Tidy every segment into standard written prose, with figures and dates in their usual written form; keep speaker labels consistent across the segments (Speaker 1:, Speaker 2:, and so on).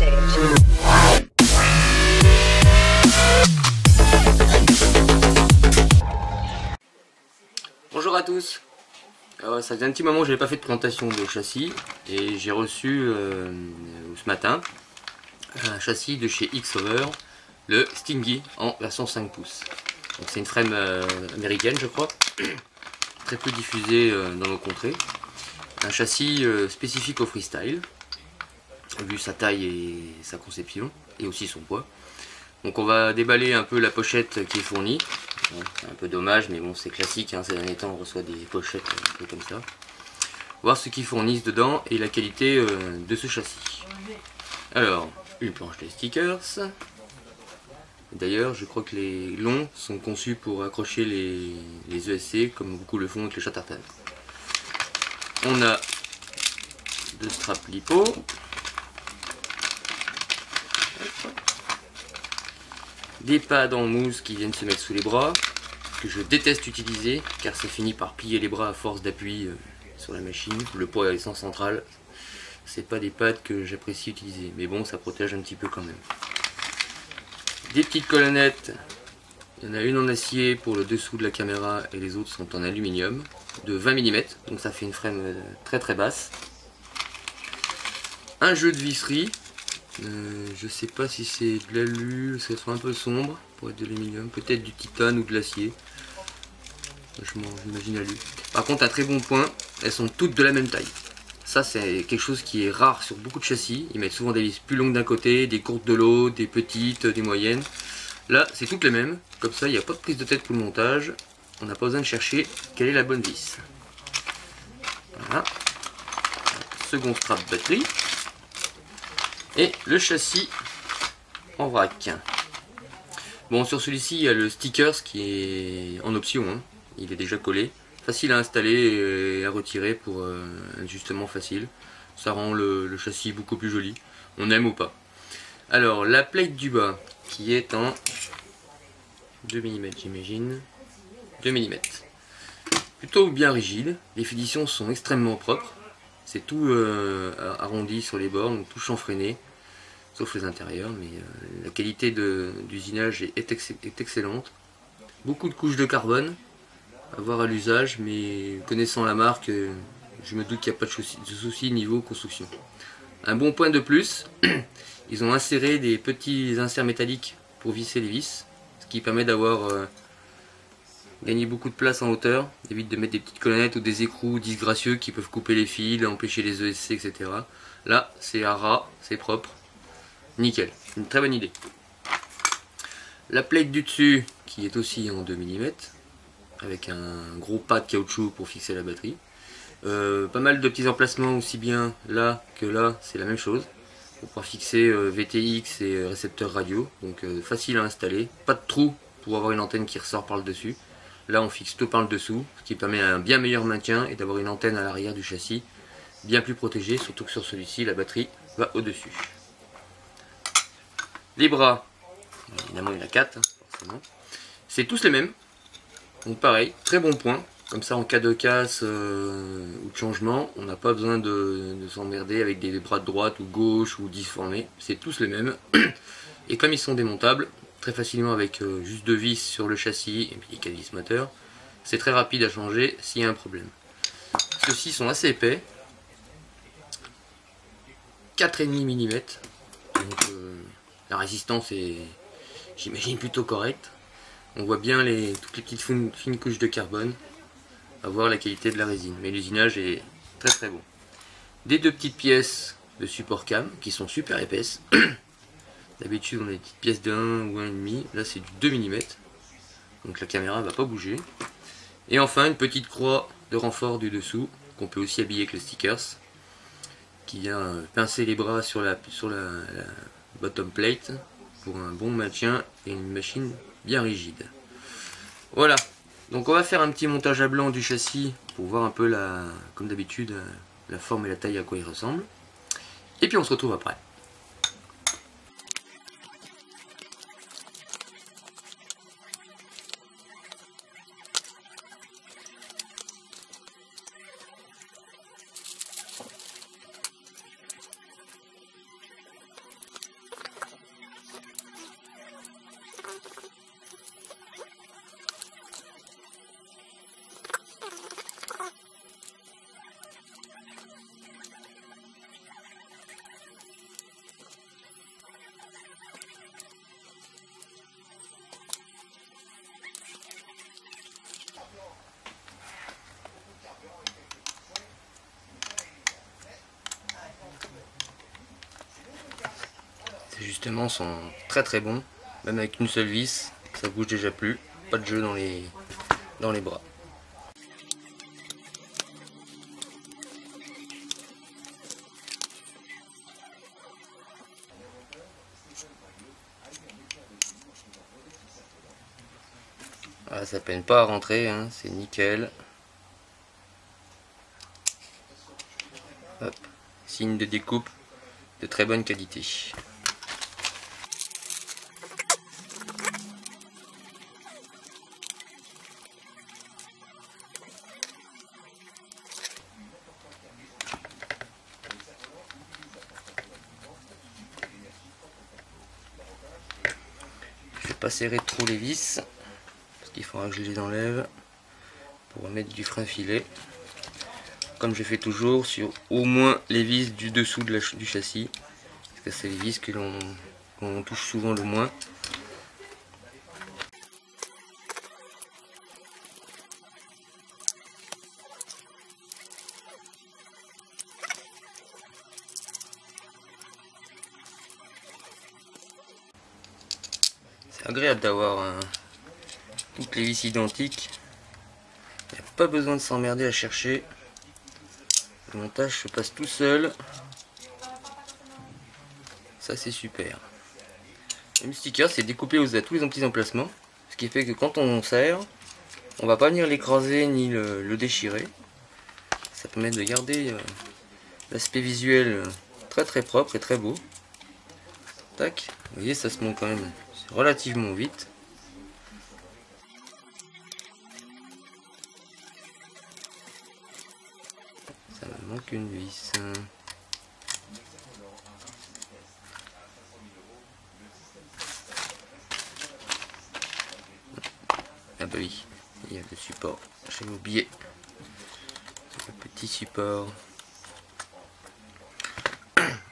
Speaker 1: stage.
Speaker 2: Bonjour à tous. Alors, ça faisait un petit moment que je n'avais pas fait de présentation de châssis et j'ai reçu ce matin un châssis de chez Xover, le Stingy en version 5 pouces. Donc c'est une frame américaine je crois, très peu diffusée dans nos contrées. Un châssis spécifique au freestyle, vu sa taille et sa conception, et aussi son poids. Donc on va déballer un peu la pochette qui est fournie. Bon, c'est un peu dommage, mais bon c'est classique, hein, ces derniers temps on reçoit des pochettes un peu comme ça. Voir ce qu'ils fournissent dedans et la qualité de ce châssis. Alors, une planche de stickers. D'ailleurs, je crois que les longs sont conçus pour accrocher les ESC, comme beaucoup le font avec les Chatterton. On a deux straps lipo. Des pads en mousse qui viennent se mettre sous les bras, que je déteste utiliser, car ça finit par plier les bras à force d'appui sur la machine. Le poids étant central, c'est pas des pads que j'apprécie utiliser, mais bon, ça protège un petit peu quand même. Des petites colonnettes, il y en a une en acier pour le dessous de la caméra et les autres sont en aluminium, de 20 mm, donc ça fait une frame très très basse. Un jeu de visserie. Je sais pas si c'est de l'alu, ça sera un peu sombre pour être de l'aluminium, peut-être du titane ou de l'acier. J'imagine alu. Par contre, un très bon point, elles sont toutes de la même taille. Ça, c'est quelque chose qui est rare sur beaucoup de châssis. Ils mettent souvent des vis plus longues d'un côté, des courtes de l'autre, des petites, des moyennes. Là, c'est toutes les mêmes. Comme ça, il n'y a pas de prise de tête pour le montage. On n'a pas besoin de chercher quelle est la bonne vis. Voilà. Second strap batterie. Et le châssis en vrac. Bon, sur celui-ci il y a le stickers qui est en option, hein. Il est déjà collé, facile à installer et à retirer pour un ajustement facile. Ça rend le châssis beaucoup plus joli, on aime ou pas. Alors la plate du bas qui est en 2 mm j'imagine, 2 mm, plutôt bien rigide, les finitions sont extrêmement propres. C'est tout arrondi sur les bords, donc tout chanfreiné, sauf les intérieurs, mais la qualité d'usinage est excellente. Beaucoup de couches de carbone à voir à l'usage, mais connaissant la marque, je me doute qu'il n'y a pas de souci niveau construction. Un bon point de plus, ils ont inséré des petits inserts métalliques pour visser les vis, ce qui permet d'avoir gagner beaucoup de place en hauteur, évite de mettre des petites colonnettes ou des écrous disgracieux qui peuvent couper les fils, empêcher les ESC, etc. Là, c'est à ras, c'est propre, nickel, une très bonne idée. La plate du dessus, qui est aussi en 2 mm, avec un gros pas de caoutchouc pour fixer la batterie. Pas mal de petits emplacements, aussi bien là que là, c'est la même chose. Pour pouvoir fixer VTX et récepteur radio, donc facile à installer, pas de trou pour avoir une antenne qui ressort par le dessus. Là on fixe tout par le dessous, ce qui permet un bien meilleur maintien et d'avoir une antenne à l'arrière du châssis bien plus protégée, surtout que sur celui-ci la batterie va au-dessus. Les bras, évidemment il y en a 4, hein, forcément. C'est tous les mêmes, donc pareil, très bon point. Comme ça en cas de casse ou de changement, on n'a pas besoin de s'emmerder avec des bras de droite ou gauche ou disformés, c'est tous les mêmes. Et comme ils sont démontables, très facilement avec juste 2 vis sur le châssis et puis 4 vis moteurs, c'est très rapide à changer s'il y a un problème. Ceux-ci sont assez épais, 4,5 mm, donc la résistance est, j'imagine, plutôt correcte. On voit bien toutes les petites fines couches de carbone, à voir la qualité de la résine, mais l'usinage est très très bon. Des 2 petites pièces de support cam qui sont super épaisses. D'habitude on a des petites pièces de 1 ou 1,5, là c'est du 2 mm, donc la caméra ne va pas bouger. Et enfin une petite croix de renfort du dessous, qu'on peut aussi habiller avec les stickers, qui vient pincer les bras sur la bottom plate, pour un bon maintien et une machine bien rigide. Voilà, donc on va faire un petit montage à blanc du châssis, pour voir un peu, comme d'habitude, la forme et la taille à quoi il ressemble. Et puis on se retrouve après. ajustements sont très très bons, même avec une seule vis, ça bouge déjà plus, pas de jeu dans les bras. Voilà, ça peine pas à rentrer, hein, c'est nickel. Hop. Signe de découpe de très bonne qualité. Je vais pas serrer trop les vis parce qu'il faudra que je les enlève pour mettre du frein filet, comme je fais toujours sur au moins les vis du dessous du châssis, parce que c'est les vis que l'on touche souvent le moins. C'est agréable d'avoir toutes les vis identiques. Il n'y a pas besoin de s'emmerder à chercher. Le montage se passe tout seul. Ça c'est super. Le sticker c'est découpé à tous les petits emplacements. Ce qui fait que quand on serre, on va pas venir l'écraser ni le déchirer. Ça permet de garder l'aspect visuel très très propre et très beau. Tac, vous voyez ça se monte quand même relativement vite. Ça me manque une vis. Ah bah oui, il y a le support. J'ai oublié. Le petit support.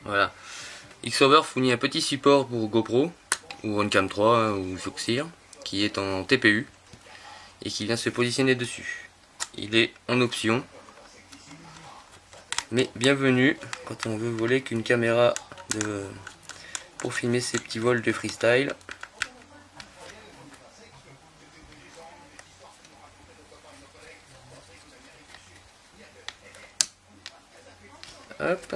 Speaker 2: Voilà. Xover fournit un petit support pour GoPro ou OneCam 3 ou Foxeer qui est en TPU et qui vient se positionner dessus. Il est en option, mais bienvenue quand on veut voler qu'une caméra pour filmer ses petits vols de freestyle. Hop.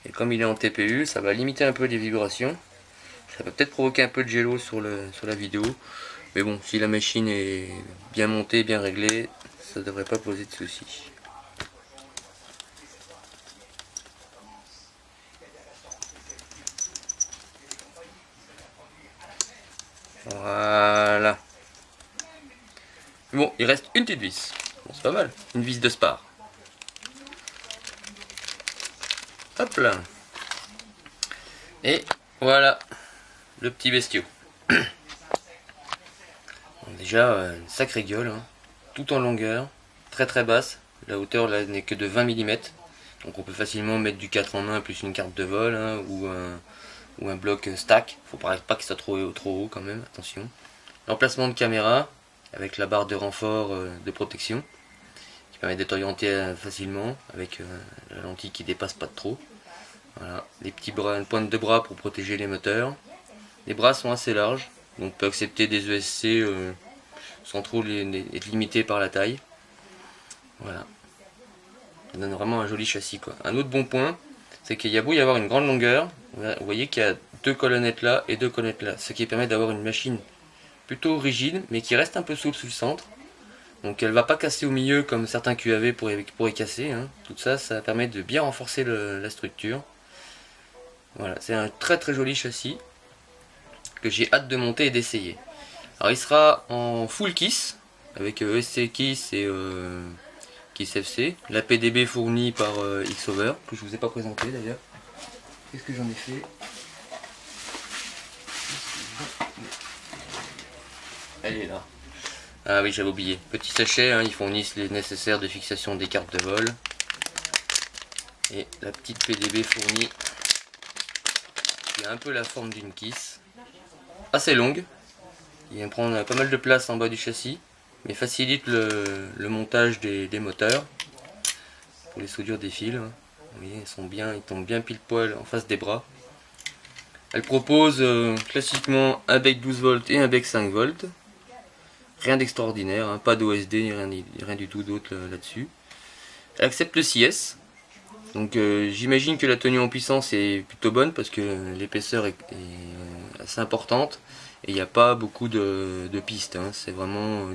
Speaker 2: Et comme il est en TPU, ça va limiter un peu les vibrations. Ça peut peut-être provoquer un peu de gelo sur la vidéo. Mais bon, si la machine est bien montée, bien réglée, ça ne devrait pas poser de soucis. Voilà. Bon, il reste une petite vis. Bon, c'est pas mal. Une vis de spar. Hop là. Et voilà le petit bestiau. Bon, déjà une sacrée gueule, hein. Tout en longueur, très très basse. La hauteur là n'est que de 20 mm. Donc on peut facilement mettre du 4 en 1 plus une carte de vol, hein, ou un bloc stack. Faut pas qu'il soit trop haut quand même, attention. L'emplacement de caméra avec la barre de renfort de protection qui permet d'être orienté facilement avec la lentille qui dépasse pas de trop. Voilà, les petits bras, une pointe de bras pour protéger les moteurs. Les bras sont assez larges, donc on peut accepter des ESC sans trop être limité par la taille. Voilà, ça donne vraiment un joli châssis quoi. Un autre bon point, c'est qu'il y a beau y avoir une grande longueur, vous voyez qu'il y a deux colonnettes là et deux colonnettes là, ce qui permet d'avoir une machine plutôt rigide, mais qui reste un peu souple sur le centre. Donc elle va pas casser au milieu comme certains QAV pourraient casser, hein. Tout ça, ça permet de bien renforcer la structure. Voilà, c'est un très très joli châssis que j'ai hâte de monter et d'essayer. Alors il sera en full KISS avec ESC KISS et KISS FC. La PDB fournie par Xover que je vous ai pas présenté d'ailleurs. Qu'est-ce que j'en ai fait? Elle est là. Ah oui, j'avais oublié. Petit sachet, hein, ils fournissent les nécessaires de fixation des cartes de vol. Et la petite PDB fournie qui a un peu la forme d'une KISS. Assez longue. Il prend pas mal de place en bas du châssis, mais facilite le montage des moteurs. Pour les soudures des fils, hein. Vous voyez, ils tombent bien pile poil en face des bras. Elle propose classiquement un bec 12 volts et un bec 5 volts. Rien d'extraordinaire, hein, pas d'OSD ni rien du tout d'autre là-dessus. Elle accepte le CS. Donc j'imagine que la tenue en puissance est plutôt bonne parce que l'épaisseur est assez importante. Et il n'y a pas beaucoup de pistes, hein. C'est vraiment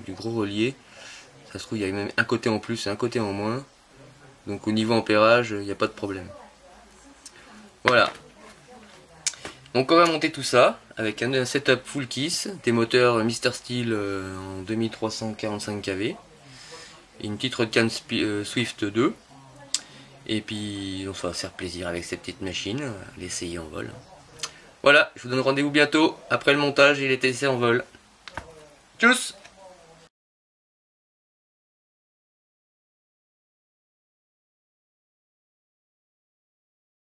Speaker 2: du gros relié. Ça se trouve il y a même un côté en plus et un côté en moins. Donc au niveau ampérage, il n'y a pas de problème. Voilà. Donc on va monter tout ça avec un setup full Kiss, des moteurs Mister Steel en 2345 kV, et une petite Rudcan Swift 2. Et puis on se va faire plaisir avec cette petite machine, l'essayer en vol. Voilà, je vous donne rendez-vous bientôt après le montage et les essais en vol. Tchuss!